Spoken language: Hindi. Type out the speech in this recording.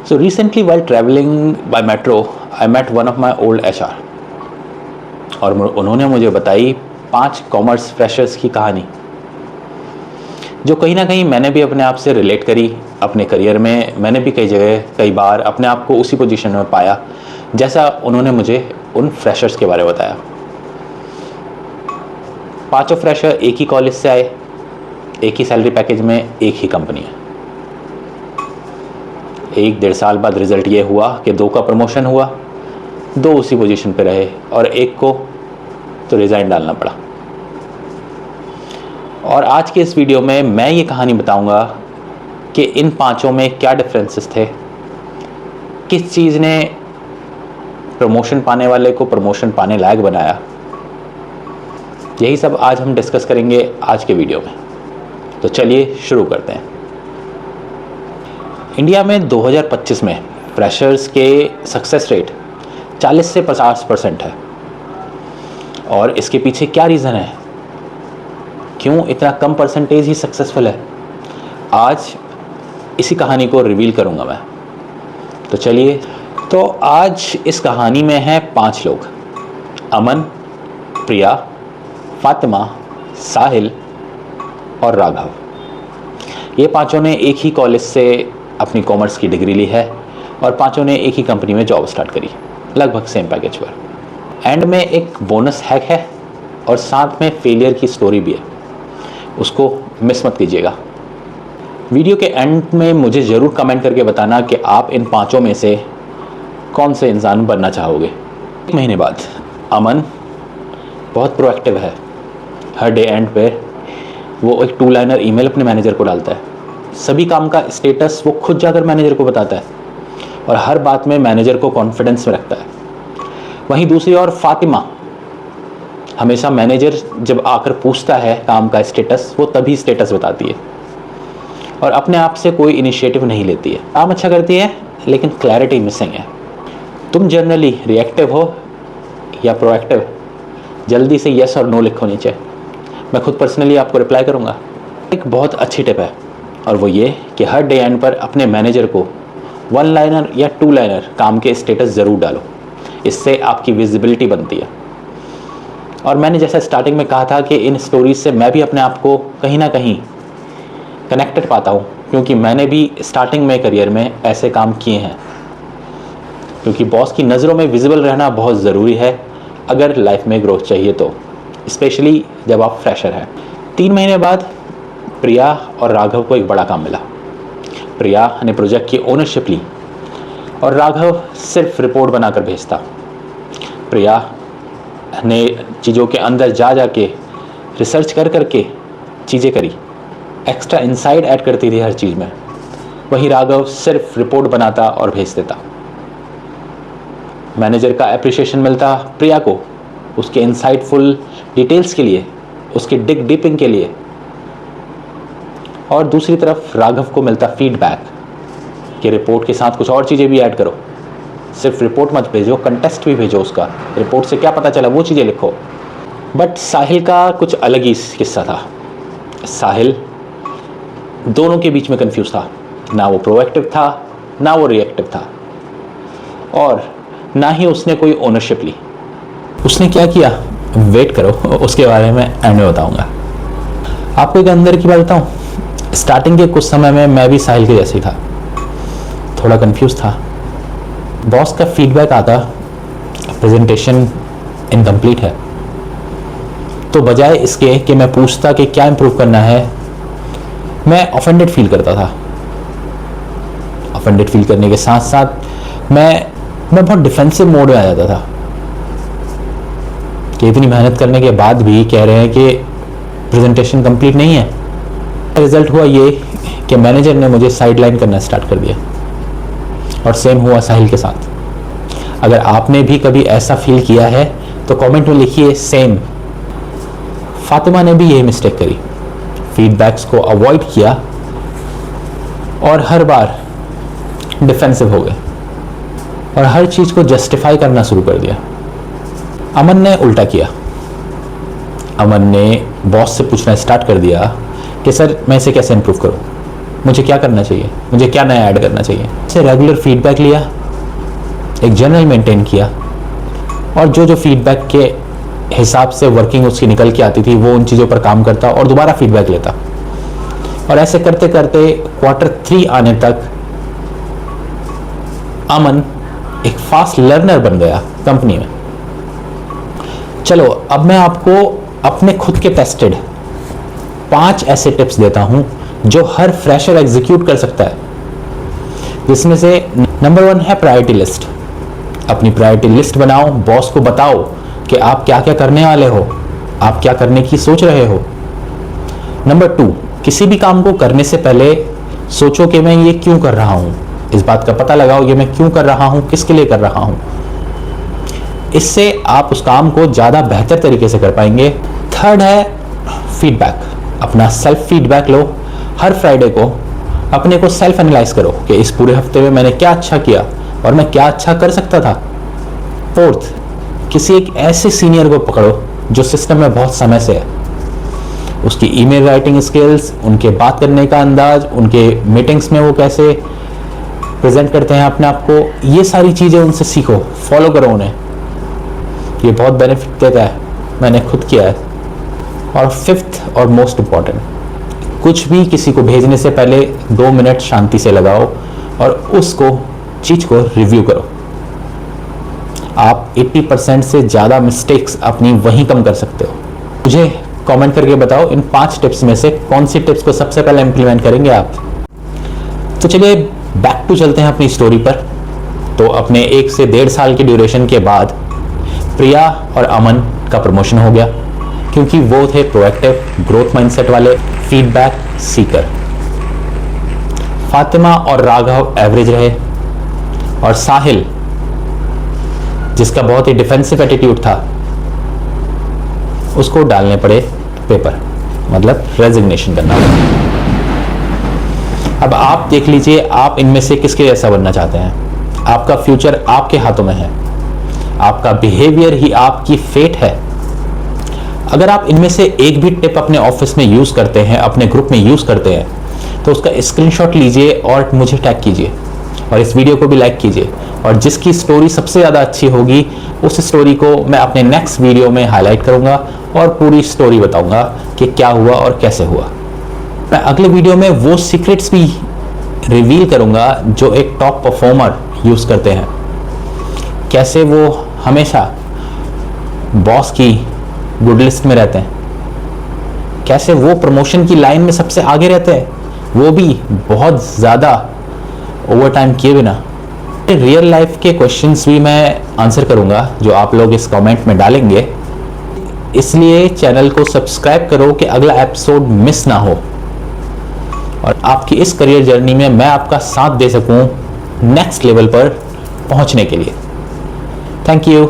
So recently while traveling by metro, I met one of my old HR और उन्होंने मुझे बताई 5 कॉमर्स फ्रेशर्स की कहानी, जो कहीं ना कहीं मैंने भी अपने आप से रिलेट करी। अपने करियर में मैंने भी कई जगह कई बार अपने आप को उसी पोजीशन में पाया जैसा उन्होंने मुझे उन फ्रेशर्स के बारे में बताया। 5 फ्रेशर एक ही कॉलेज से आए, एक ही सैलरी पैकेज में, एक ही कंपनी है। 1-1.5 साल बाद रिजल्ट ये हुआ कि 2 का प्रमोशन हुआ, 2 उसी पोजीशन पे रहे और एक को तो रिज़ाइन डालना पड़ा। और आज के इस वीडियो में मैं ये कहानी बताऊंगा कि इन 5 में क्या डिफरेंसेस थे, किस चीज़ ने प्रमोशन पाने वाले को प्रमोशन पाने लायक बनाया। यही सब आज हम डिस्कस करेंगे आज के वीडियो में। तो चलिए शुरू करते हैं। इंडिया में 2025 में फ्रेशर्स के सक्सेस रेट 40 से 50% है। और इसके पीछे क्या रीज़न है, क्यों इतना कम परसेंटेज ही सक्सेसफुल है, आज इसी कहानी को रिवील करूंगा मैं। तो चलिए, तो आज इस कहानी में हैं 5 लोग: अमन, प्रिया, फातिमा, साहिल और राघव। ये 5 ने एक ही कॉलेज से अपनी कॉमर्स की डिग्री ली है और 5 ने एक ही कंपनी में जॉब स्टार्ट करी, लगभग सेम पैकेज पर। एंड में एक बोनस हैक है और साथ में फेलियर की स्टोरी भी है, उसको मिस मत कीजिएगा। वीडियो के एंड में मुझे ज़रूर कमेंट करके बताना कि आप इन 5 में से कौन से इंसान बनना चाहोगे। 1 महीने बाद अमन बहुत प्रोएक्टिव है। हर डे एंड पे वो एक 2 लाइनर ईमेल अपने मैनेजर को डालता है। सभी काम का स्टेटस वो खुद जाकर मैनेजर को बताता है और हर बात में मैनेजर को कॉन्फिडेंस में रखता है। वहीं दूसरी ओर फातिमा हमेशा मैनेजर जब आकर पूछता है काम का स्टेटस, वो तभी स्टेटस बताती है और अपने आप से कोई इनिशिएटिव नहीं लेती है। काम अच्छा करती है लेकिन क्लैरिटी मिसिंग है। तुम जनरली रिएक्टिव हो या प्रोएक्टिव? जल्दी से यस और नो लिखो नीचे, मैं खुद पर्सनली आपको रिप्लाई करूँगा। एक बहुत अच्छी टिप है और वो ये कि हर डे एंड पर अपने मैनेजर को 1 लाइनर या 2 लाइनर काम के स्टेटस ज़रूर डालो, इससे आपकी विजिबिलिटी बनती है। और मैंने जैसा स्टार्टिंग में कहा था कि इन स्टोरीज से मैं भी अपने आप को कहीं ना कहीं कनेक्टेड पाता हूँ, क्योंकि मैंने भी स्टार्टिंग में करियर में ऐसे काम किए हैं। क्योंकि बॉस की नज़रों में विजिबल रहना बहुत ज़रूरी है अगर लाइफ में ग्रोथ चाहिए तो, स्पेशली जब आप फ्रेशर हैं। 3 महीने बाद प्रिया और राघव को एक बड़ा काम मिला। प्रिया ने प्रोजेक्ट की ओनरशिप ली और राघव सिर्फ रिपोर्ट बनाकर भेजता। प्रिया ने चीज़ों के अंदर जा के रिसर्च करके चीज़ें करी, एक्स्ट्रा इंसाइट ऐड करती थी हर चीज़ में। वहीं राघव सिर्फ रिपोर्ट बनाता और भेज देता। मैनेजर का अप्रिशिएशन मिलता प्रिया को उसके इंसाइटफुल डिटेल्स के लिए, उसके डिग डीपिंग के लिए, और दूसरी तरफ राघव को मिलता फीडबैक कि रिपोर्ट के साथ कुछ और चीज़ें भी ऐड करो, सिर्फ रिपोर्ट मत भेजो, कंटेस्ट भी भेजो उसका, रिपोर्ट से क्या पता चला वो चीज़ें लिखो। बट साहिल का कुछ अलग ही किस्सा था। साहिल दोनों के बीच में कंफ्यूज था, ना वो प्रोएक्टिव था ना वो रिएक्टिव था, और ना ही उसने कोई ओनरशिप ली। उसने क्या किया, वेट करो, उसके बारे में एंड में बताऊंगा। आपको एक अंदर की बात बताऊं, स्टार्टिंग के कुछ समय में मैं भी साहिल के जैसे ही था, थोड़ा कंफ्यूज था। बॉस का फीडबैक आता प्रेजेंटेशन इनकम्प्लीट है, तो बजाय इसके कि मैं पूछता कि क्या इंप्रूव करना है, मैं ऑफेंडेड फील करता था। ऑफेंडेड फील करने के साथ साथ मैं बहुत डिफेंसिव मोड में आ जाता था कि इतनी मेहनत करने के बाद भी कह रहे हैं कि प्रेजेंटेशन कंप्लीट नहीं है। रिजल्ट हुआ ये कि मैनेजर ने मुझे साइडलाइन करना स्टार्ट कर दिया और सेम हुआ साहिल के साथ। अगर आपने भी कभी ऐसा फील किया है तो कमेंट में लिखिए सेम। फातिमा ने भी यही मिस्टेक करी, फीडबैक्स को अवॉइड किया और हर बार डिफेंसिव हो गए और हर चीज़ को जस्टिफाई करना शुरू कर दिया। अमन ने उल्टा किया। अमन ने बॉस से पूछना स्टार्ट कर दिया कि सर मैं इसे कैसे इंप्रूव करूं। मुझे क्या करना चाहिए, मुझे क्या नया ऐड करना चाहिए। से रेगुलर फीडबैक लिया, एक जर्नल मेंटेन किया, और जो जो फीडबैक के हिसाब से वर्किंग उसकी निकल के आती थी वो उन चीज़ों पर काम करता और दोबारा फीडबैक लेता। और ऐसे करते करते Q3 आने तक अमन एक फास्ट लर्नर बन गया कंपनी में। चलो अब मैं आपको अपने खुद के टेस्टेड 5 ऐसे टिप्स देता हूं जो हर फ्रेशर एग्जीक्यूट कर सकता है, जिसमें से नंबर 1 है प्रायोरिटी लिस्ट। अपनी प्रायोरिटी लिस्ट बनाओ, बॉस को बताओ कि आप क्या क्या करने वाले हो, आप क्या करने की सोच रहे हो। नंबर 2, किसी भी काम को करने से पहले सोचो कि मैं ये क्यों कर रहा हूं, इस बात का पता लगाओ ये मैं क्यों कर रहा हूं, किसके लिए कर रहा हूं। इससे आप उस काम को ज़्यादा बेहतर तरीके से कर पाएंगे। 3rd है फीडबैक। अपना सेल्फ फीडबैक लो, हर फ्राइडे को अपने को सेल्फ एनालाइज करो कि इस पूरे हफ्ते में मैंने क्या अच्छा किया और मैं क्या अच्छा कर सकता था। 4th, किसी एक ऐसे सीनियर को पकड़ो जो सिस्टम में बहुत समय से है, उसकी ईमेल राइटिंग स्किल्स, उनके बात करने का अंदाज, उनके मीटिंग्स में वो कैसे प्रेजेंट करते हैं अपने आप को, ये सारी चीज़ें उनसे सीखो, फॉलो करो उन्हें, ये बहुत बेनिफिट देता है, मैंने खुद किया है। और 5th और मोस्ट इम्पॉर्टेंट, कुछ भी किसी को भेजने से पहले 2 मिनट शांति से लगाओ और उसको चीज़ को रिव्यू करो। आप 80% से ज़्यादा मिस्टेक्स अपनी वहीं कम कर सकते हो। मुझे कमेंट करके बताओ इन 5 टिप्स में से कौन सी टिप्स को सबसे पहले इम्प्लीमेंट करेंगे आप। तो चलिए बैक टू चलते हैं अपनी स्टोरी पर। तो अपने 1 से 1.5 साल की ड्यूरेशन के बाद प्रिया और अमन का प्रमोशन हो गया, क्योंकि वो थे प्रोएक्टिव, ग्रोथ माइंडसेट वाले, फीडबैक सीकर। फातिमा और राघव एवरेज रहे, और साहिल जिसका बहुत ही डिफेंसिव एटीट्यूड था उसको डालने पड़े पेपर, मतलब रेजिग्नेशन करना पड़ा। अब आप देख लीजिए आप इनमें से किसके जैसा बनना चाहते हैं। आपका फ्यूचर आपके हाथों में है, आपका बिहेवियर ही आपकी फेट है। अगर आप इनमें से एक भी टिप अपने ऑफिस में यूज करते हैं, अपने ग्रुप में यूज करते हैं, तो उसका स्क्रीनशॉट लीजिए और मुझे टैग कीजिए, और इस वीडियो को भी लाइक कीजिए। और जिसकी स्टोरी सबसे ज़्यादा अच्छी होगी उस स्टोरी को मैं अपने नेक्स्ट वीडियो में हाईलाइट करूंगा और पूरी स्टोरी बताऊंगा कि क्या हुआ और कैसे हुआ। मैं अगले वीडियो में वो सीक्रेट्स भी रिवील करूंगा जो एक टॉप परफॉर्मर यूज़ करते हैं, कैसे वो हमेशा बॉस की गुड लिस्ट में रहते हैं, कैसे वो प्रमोशन की लाइन में सबसे आगे रहते हैं, वो भी बहुत ज़्यादा ओवर टाइम किए बिना। रियल लाइफ के क्वेश्चंस भी मैं आंसर करूंगा जो आप लोग इस कमेंट में डालेंगे, इसलिए चैनल को सब्सक्राइब करो कि अगला एपिसोड मिस ना हो और आपकी इस करियर जर्नी में मैं आपका साथ दे सकूं नेक्स्ट लेवल पर पहुंचने के लिए। Thank you.